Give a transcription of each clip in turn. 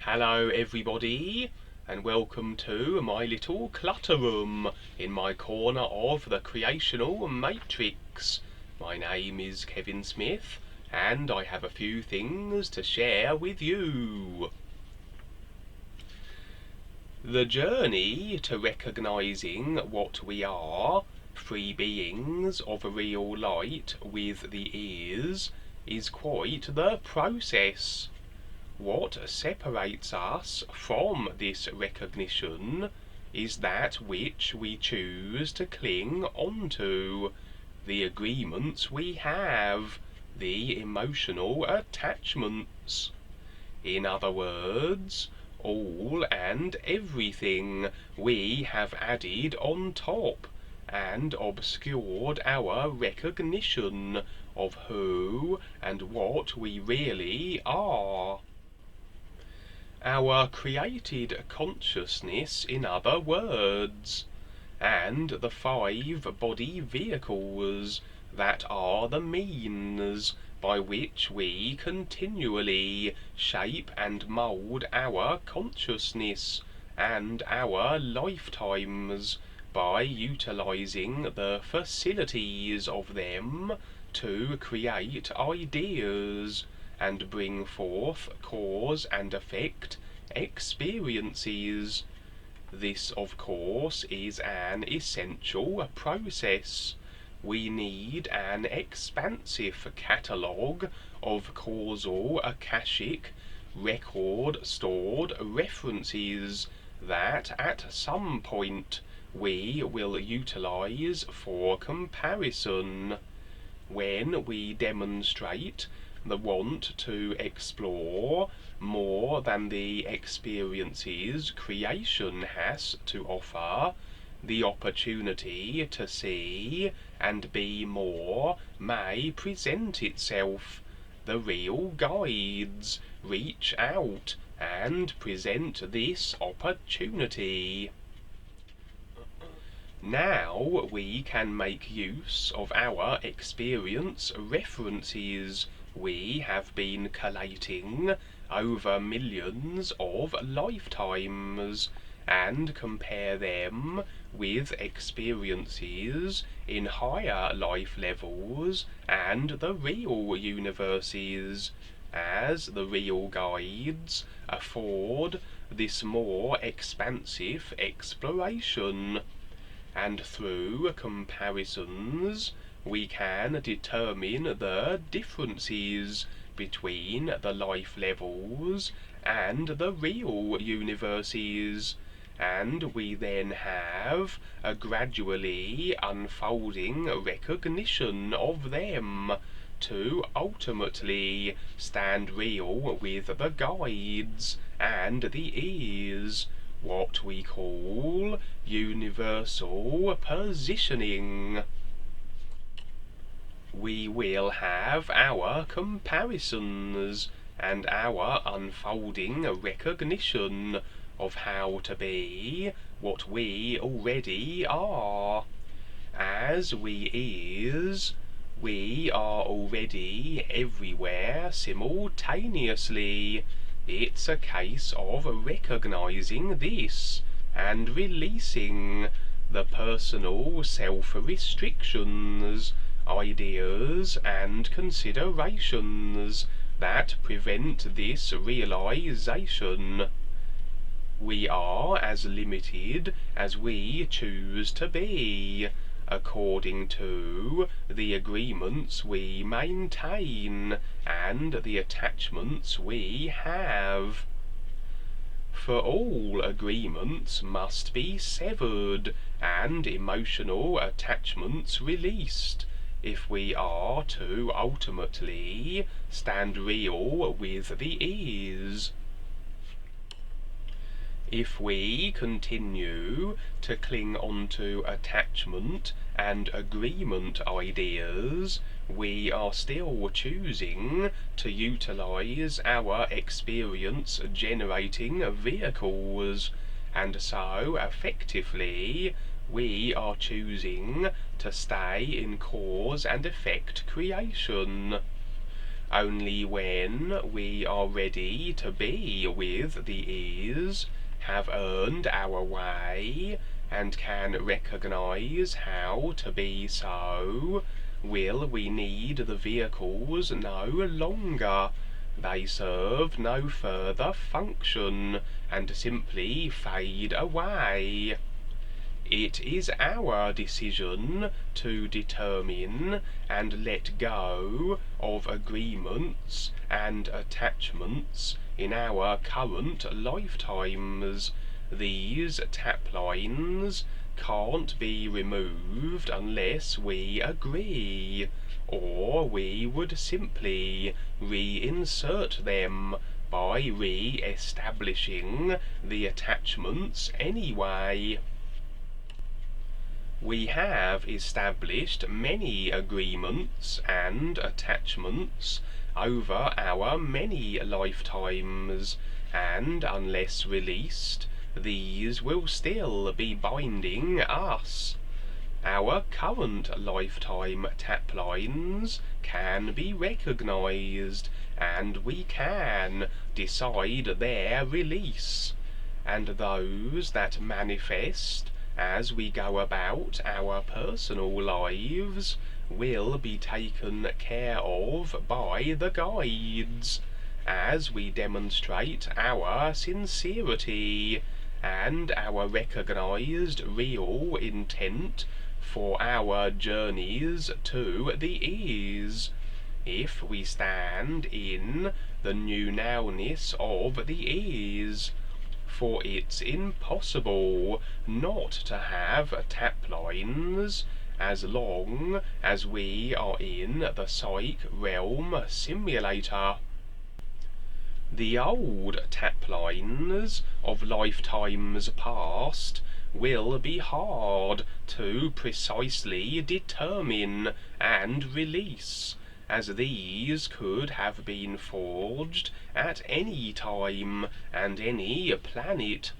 Hello everybody, and welcome to my little clutter room in my corner of the creational matrix. My name is Kevin Smith, and I have a few things to share with you. The journey to recognizing what we are, free beings of a real light with the ears, is quite the process. What separates us from this recognition is that which we choose to cling onto, the agreements we have, the emotional attachments. In other words, all and everything we have added on top and obscured our recognition of who and what we really are. Our created consciousness, in other words, and the 5 body vehicles that are the means by which we continually shape and mould our consciousness and our lifetimes by utilizing the facilities of them to create ideas and bring forth cause and effect experiences. This, of course, is an essential process. We need an expansive catalogue of causal akashic record stored references that at some point we will utilize for comparison. When we demonstrate the want to explore more than the experiences creation has to offer, the opportunity to see and be more may present itself. The real guides reach out and present this opportunity. Now we can make use of our experience references we have been collating over millions of lifetimes and compare them with experiences in higher life levels and the real universes, as the real guides afford this more expansive exploration. And through comparisons we can determine the differences between the life levels and the real universes, and we then have a gradually unfolding recognition of them to ultimately stand real with the guides and the ears, what we call universal positioning. We will have our comparisons and our unfolding recognition of how to be what we already are. As we is, we are already everywhere simultaneously. It's a case of recognizing this and releasing the personal self-restrictions, ideas and considerations that prevent this realization. We are as limited as we choose to be, according to the agreements we maintain and the attachments we have. For all agreements must be severed and emotional attachments released if we are to ultimately stand real with the ease. If we continue to cling onto attachment and agreement ideas, we are still choosing to utilize our experience generating vehicles, and so effectively we are choosing to stay in cause and effect creation. Only when we are ready to be with the is, have earned our way, and can recognize how to be so, will we need the vehicles no longer. They serve no further function, and simply fade away. It is our decision to determine and let go of agreements and attachments in our current lifetimes. These taplines can't be removed unless we agree, or we would simply reinsert them by re-establishing the attachments anyway. We have established many agreements and attachments over our many lifetimes, and unless released, these will still be binding us. Our current lifetime taplines can be recognized, and we can decide their release, and those that manifest as we go about our personal lives will be taken care of by the guides, as we demonstrate our sincerity and our recognized real intent for our journeys to the is. If we stand in the new nowness of the is, for it's impossible not to have taplines as long as we are in the Psych Realm Simulator. The old taplines of lifetimes past will be hard to precisely determine and release, as these could have been forged at any time and any planet.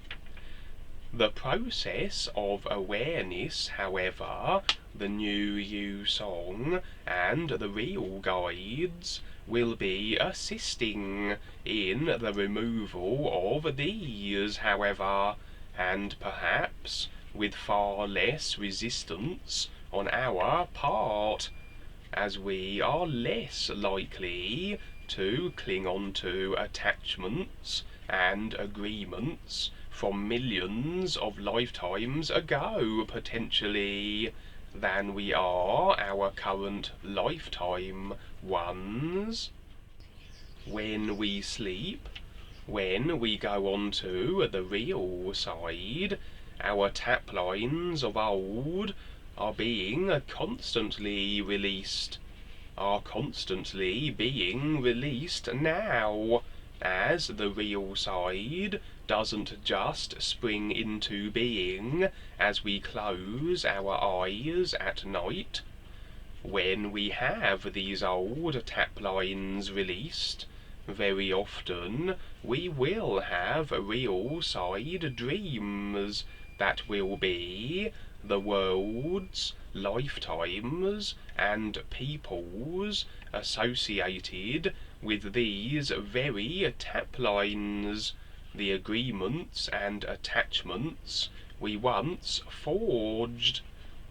The process of awareness, however, the new you song and the real guides will be assisting in the removal of these, however, and perhaps with far less resistance on our part, as we are less likely to cling on to attachments and agreements from millions of lifetimes ago, potentially, than we are our current lifetime ones. When we sleep, when we go on to the real side, our taplines of old are being constantly released, are constantly being released now, as the real side doesn't just spring into being as we close our eyes at night. When we have these old taplines released, very often we will have real side dreams that will be the worlds, lifetimes, and peoples associated with these very taplines, the agreements and attachments we once forged,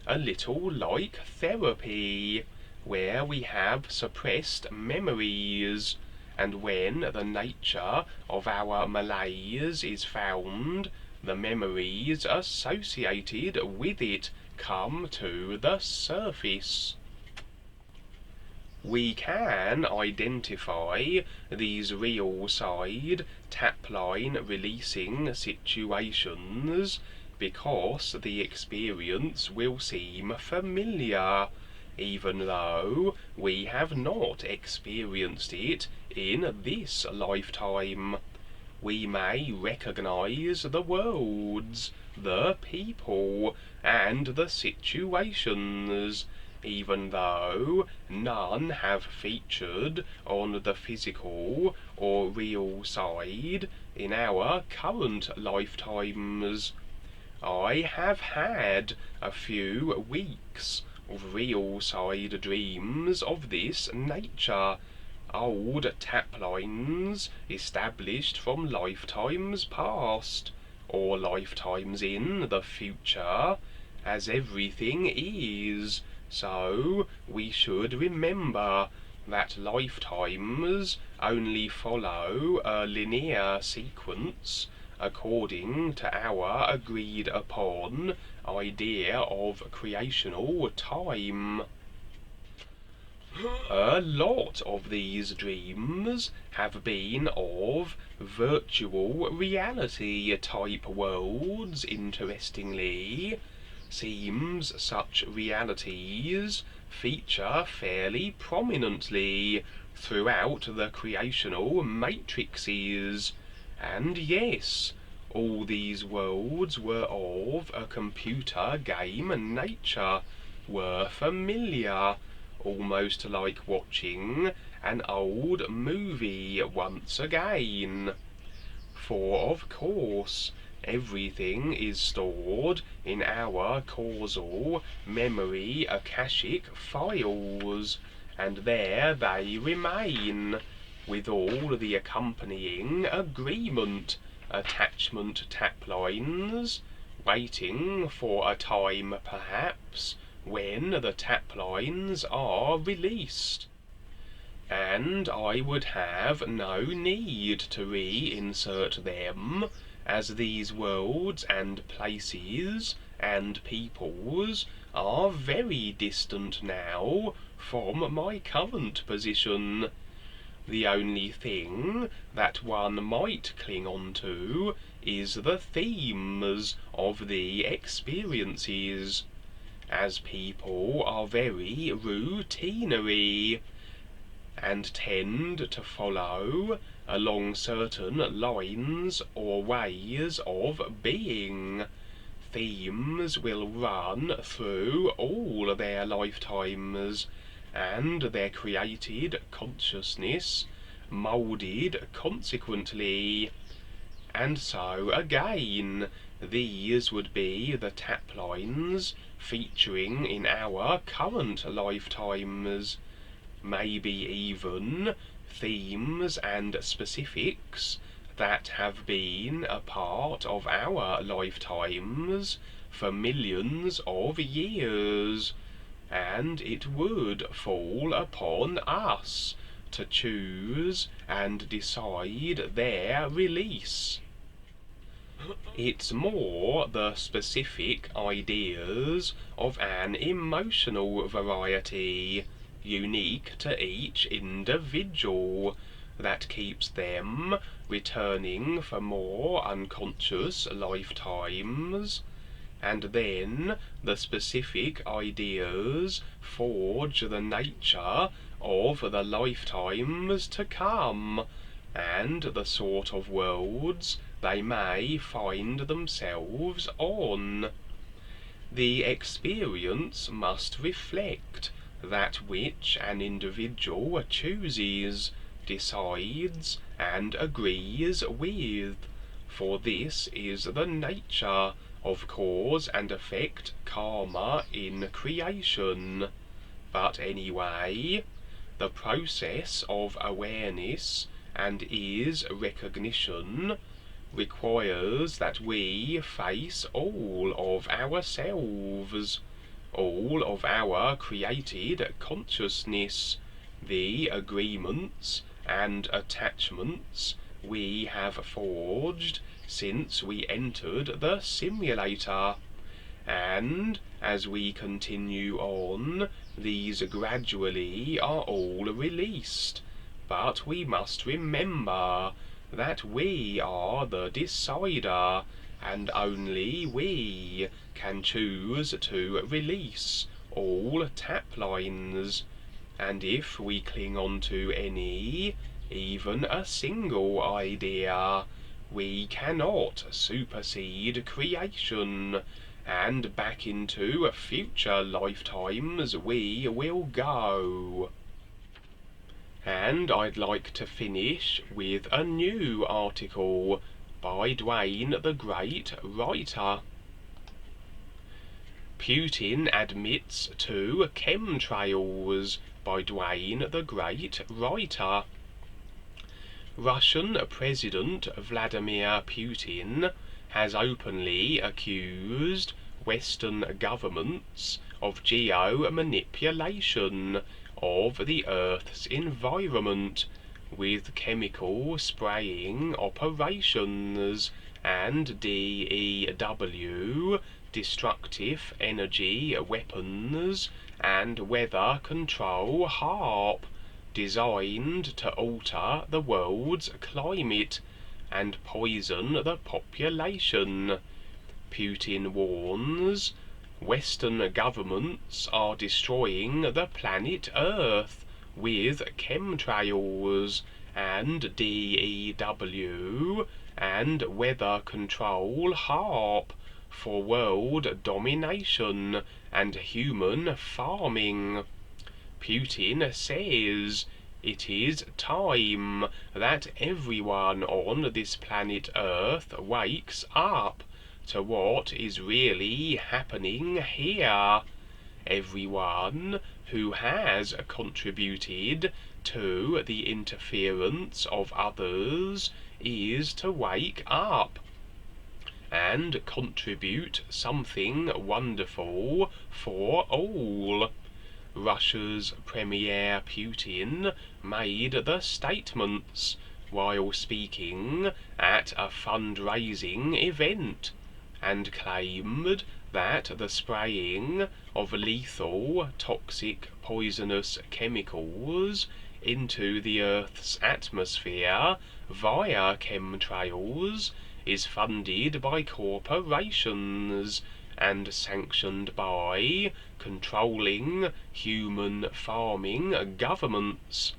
a little like therapy, where we have suppressed memories, and when the nature of our malaise is found, the memories associated with it come to the surface. We can identify these real side tapline releasing situations because the experience will seem familiar, even though we have not experienced it in this lifetime. We may recognize the worlds, the people, and the situations, even though none have featured on the physical or real side in our current lifetimes. I have had a few weeks of real side dreams of this nature. old taplines established from lifetimes past, or lifetimes in the future, as everything is. So we should remember that lifetimes only follow a linear sequence according to our agreed upon idea of creational time. A lot of these dreams have been of virtual reality type worlds, interestingly. Seems such realities feature fairly prominently throughout the creational matrices. And yes, all these worlds were of a computer game nature, were familiar, almost like watching an old movie once again. For of course, everything is stored in our causal memory akashic files, and there they remain, with all the accompanying agreement attachment taplines, waiting for a time perhaps when the taplines are released. And I would have no need to reinsert them, as these worlds and places and peoples are very distant now from my current position. The only thing that one might cling on to is the themes of the experiences, as people are very routinary, and tend to follow along certain lines or ways of being. Themes will run through all their lifetimes, and their created consciousness moulded consequently. And so again, these would be the taplines featuring in our current lifetimes, maybe even themes and specifics that have been a part of our lifetimes for millions of years, and it would fall upon us to choose and decide their release. It's more the specific ideas of an emotional variety, unique to each individual, that keeps them returning for more unconscious lifetimes. And then the specific ideas forge the nature of the lifetimes to come, and the sort of worlds they may find themselves on. The experience must reflect that which an individual chooses, decides, and agrees with, for this is the nature of cause and effect karma in creation. But anyway, the process of awareness and is recognition requires that we face all of ourselves, all of our created consciousness, the agreements and attachments we have forged since we entered the simulator. And as we continue on, these gradually are all released. But we must remember that we are the decider, and only we can choose to release all taplines. And if we cling on to any, even a single idea, we cannot supersede creation, and back into future lifetimes we will go. And I'd like to finish with a new article by Duane the Great writer. Putin admits to chemtrails, by Duane the Great Writer. Russian President Vladimir Putin has openly accused Western governments of geo-manipulation of the Earth's environment with chemical spraying operations and DEW, destructive energy weapons, and weather control HAARP, designed to alter the world's climate and poison the population. Putin warns Western governments are destroying the planet Earth with chemtrails and DEW and weather control HAARP for world domination and human farming. Putin says it is time that everyone on this planet Earth wakes up to what is really happening here. Everyone who has contributed to the interference of others is to wake up and contribute something wonderful for all. Russia's Premier Putin made the statements while speaking at a fundraising event and claimed that the spraying of lethal, toxic, poisonous chemicals into the Earth's atmosphere via chemtrails is funded by corporations and sanctioned by controlling human farming governments.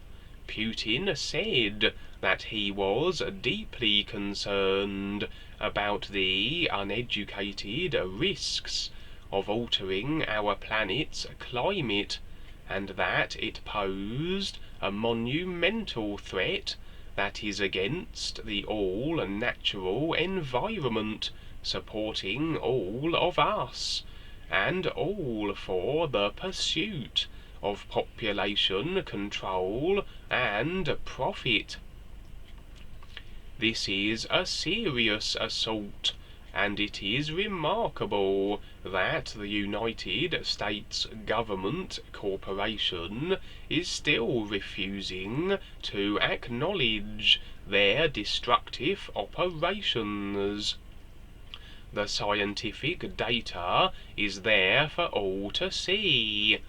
Putin said that he was deeply concerned about the uneducated risks of altering our planet's climate, and that it posed a monumental threat that is against the all-natural environment, supporting all of us, and all for the pursuit of population control and profit. This is a serious assault, and it is remarkable that the United States Government Corporation is still refusing to acknowledge their destructive operations. The scientific data is there for all to see.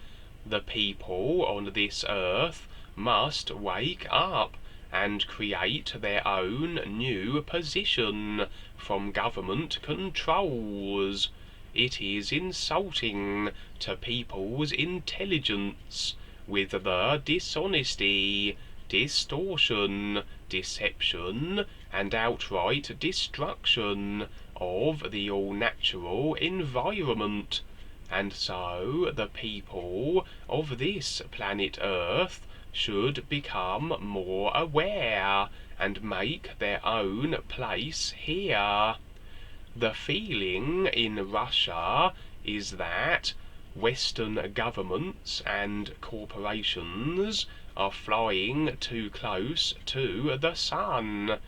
The people on this earth must wake up and create their own new position from government controls. It is insulting to people's intelligence with the dishonesty, distortion, deception, and outright destruction of the all-natural environment. And so the people of this planet Earth should become more aware and make their own place here. The feeling in Russia is that Western governments and corporations are flying too close to the sun.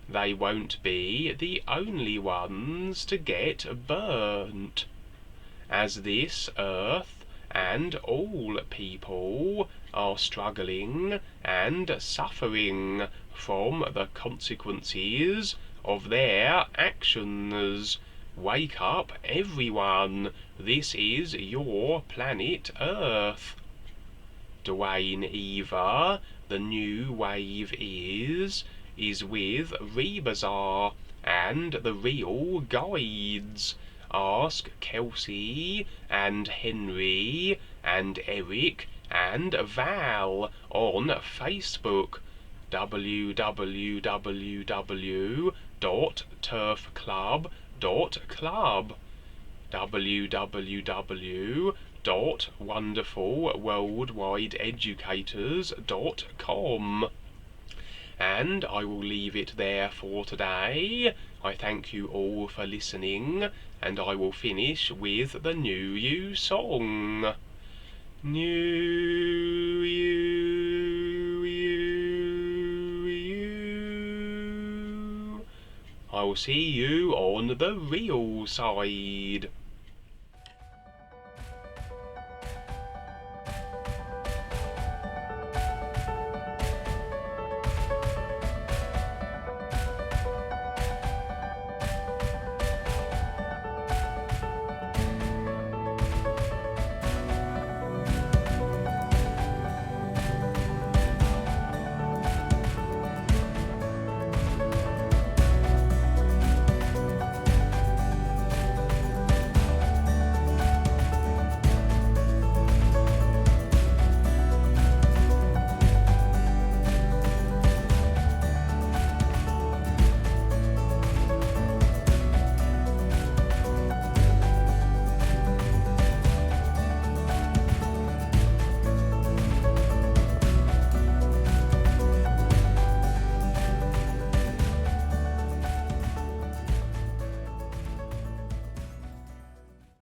They won't be the only ones to get burnt, as this earth and all people are struggling and suffering from the consequences of their actions. Wake up, everyone. This is your planet Earth. Duane Eva, the new wave is with Rebazar and the real guides. Ask Kelsey and Henry and Eric and Val on Facebook. www.turfclub.club www.wonderfulworldwideeducators.com. And I will leave it there for today. I thank you all for listening, and I will finish with the New You song. I'll see you on the real side.